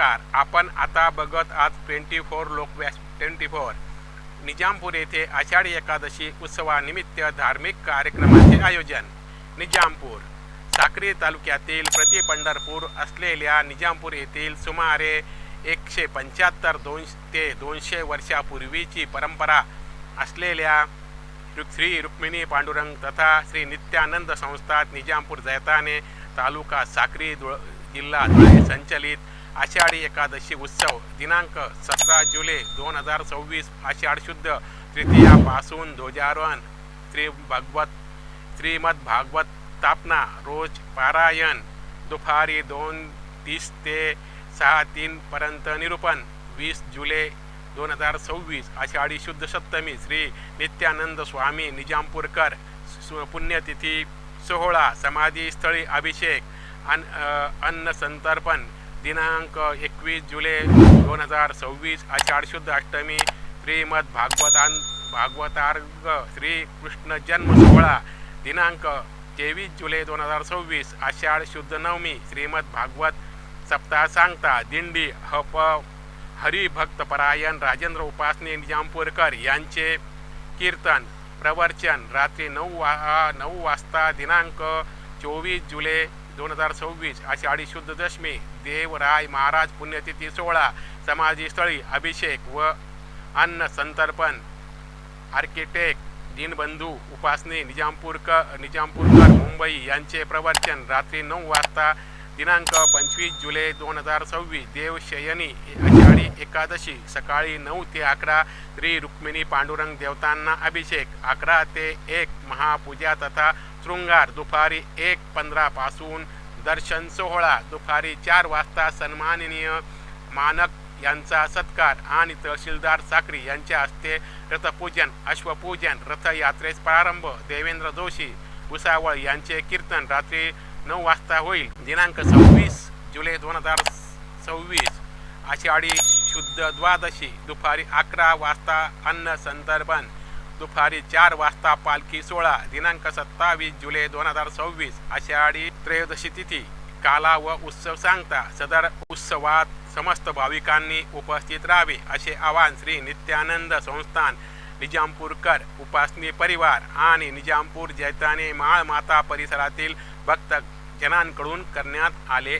नमस्कार. आपण आता बघत आहात 24 लोकव्यास 24. निजामपूर येथे आषाढी एकादशी उत्सवानिमित्त धार्मिक कार्यक्रमाचे आयोजन. निजामपूर साक्री तालुक्यातील प्रति पंढरपूर असलेल्या निजामपूर येथील सुमारे 175 ते 200 वर्षापूर्वीची परंपरा असलेल्या श्री रुक्मिणी पांडुरंग तथा श्री नित्यानंद संस्थान निजामपूर जैताने तालुका साक्री जिल्हा धुळे संचलित आषाढी एकादशी उत्सव दिनांक 17 जुलै 2026 आषाढ शुद्ध तृतीयापासून ध्वजारोहण श्रीमद भागवत स्थापना रोज पारायण दुपारी 2:30 ते 6:03 पर्यंत निरूपण 20 जुलै 2026 आषाढी शुद्ध सप्तमी श्री नित्यानंद स्वामी निजामपूरकर पुण्यतिथी सोहळा समाधीस्थळी अभिषेक अन्न संतर्पण दिनांक 21 जुलै 2026 आषाढ शुद्ध अष्टमी श्रीमद भागवतार्ग श्री कृष्ण जन्म सोहळा दिनांक 23 जुलै 2026 आषाढ शुद्ध नवमी श्रीमद भागवत सप्ताह सांगता दिंडी हरिभक्तपरायण राजेंद्र उपासनी निजामपूरकर यांचे कीर्तन प्रवचन रात्री 9 वाजता दिनांक 24 जुलै 2026 आषाढी शुद्ध दशमी देवराय महाराज पुण्यतिथी सोहळा समाधीस्थळी अभिषेक व अन्न संतर्पण आर्किटेक्ट दीनबंधू उपासनी निजामपूरकर मुंबई यांचे प्रवचन रात्री 9 वाजता दिनांक 25 जुलै 2026 देवशयनी आषाढी एकादशी सकाळी 9 ते 11 श्री रुक्मिणी पांडुरंग देवतांना अभिषेक 11 ते 1 महापूजा तथा शृंगार दुपारी 1:15 पासून दर्शन सोहळा दुपारी 4 वाजता सन्माननीय मानक यांचा सत्कार आणि तहसीलदार साक्री यांच्या हस्ते रथपूजन अश्वपूजन रथयात्रेस प्रारंभ देवेंद्र जोशी भुसावळ यांचे कीर्तन रात्री 9 वाजता होईल. दिनांक 26 जुलै 2026 आषाढी शुद्ध द्वादशी दुपारी 11 वाजता अन्न संतर्पण दुपारी 4 वाजता पालखी सोहळा दिनांक 27 जुलै 2026 आषाढी त्रयोदशी तिथी काला व उत्सव सांगता सदर उत्सवात समस्त भाविकांनी उपस्थित राहावे असे आवाहन श्री नित्यानंद संस्थान निजामपूरकर उपासनी परिवार आणि निजामपूर जैताने माळ माता परिसरातील भक्त जनांकडून करण्यात आले